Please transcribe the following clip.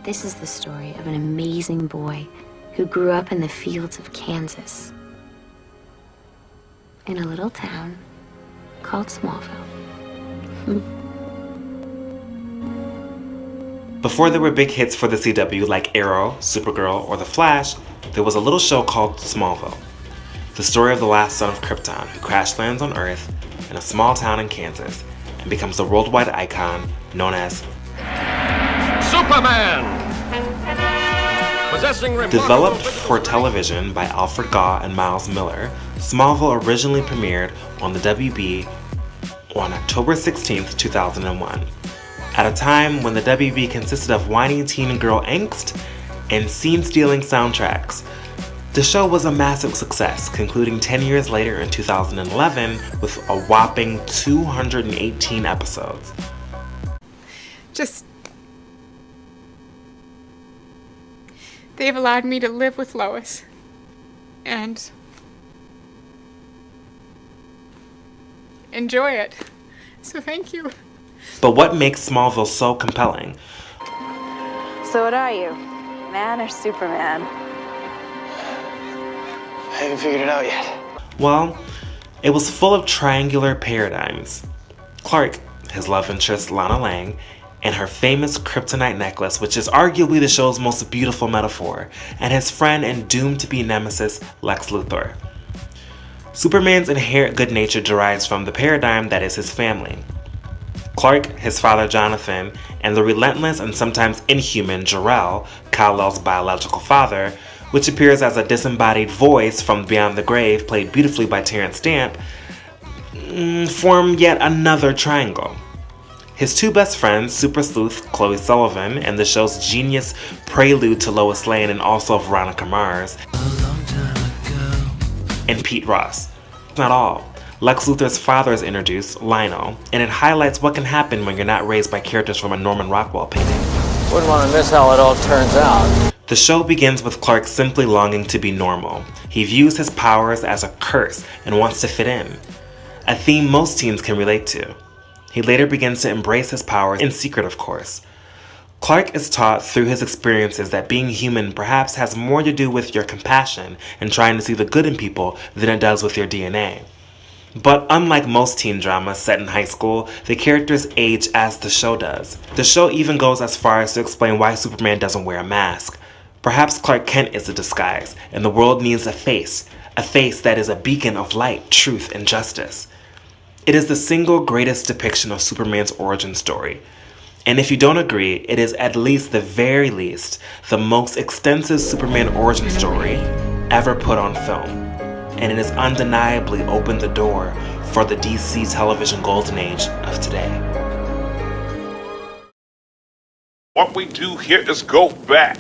This is the story of an amazing boy who grew up in the fields of Kansas, in a little town called Smallville. Before there were big hits for the CW like Arrow, Supergirl, or The Flash, there was a little show called Smallville. The story of the last son of Krypton who crash lands on Earth in a small town in Kansas and becomes the worldwide icon known as Superman! Developed for television by Alfred Gaw and Miles Miller, Smallville originally premiered on the WB on October 16, 2001. At a time when the WB consisted of whiny teen girl angst and scene-stealing soundtracks, the show was a massive success, concluding 10 years later in 2011 with a whopping 218 episodes. They've allowed me to live with Lois, and enjoy it. So thank you. But what makes Smallville so compelling? So what are you, man or Superman? I haven't figured it out yet. Well, it was full of triangular paradigms. Clark, his love interest Lana Lang, and her famous kryptonite necklace, which is arguably the show's most beautiful metaphor, and his friend and doomed-to-be nemesis Lex Luthor. Superman's inherent good nature derives from the paradigm that is his family. Clark, his father Jonathan, and the relentless and sometimes inhuman Jor-El, Kal-El's biological father, which appears as a disembodied voice from beyond the grave, played beautifully by Terrence Stamp, form yet another triangle. His two best friends, super sleuth Chloe Sullivan and the show's genius prelude to Lois Lane and also Veronica Mars, and Pete Ross. Not all. Lex Luthor's father is introduced, Lionel, and it highlights what can happen when you're not raised by characters from a Norman Rockwell painting. Wouldn't want to miss how it all turns out. The show begins with Clark simply longing to be normal. He views his powers as a curse and wants to fit in, a theme most teens can relate to. He later begins to embrace his powers, in secret of course. Clark is taught through his experiences that being human perhaps has more to do with your compassion and trying to see the good in people than it does with your DNA. But unlike most teen dramas set in high school, the characters age as the show does. The show even goes as far as to explain why Superman doesn't wear a mask. Perhaps Clark Kent is a disguise, and the world needs a face that is a beacon of light, truth, and justice. It is the single greatest depiction of Superman's origin story. And if you don't agree, it is at least the very least the most extensive Superman origin story ever put on film. And it has undeniably opened the door for the DC television golden age of today. What we do here is go back.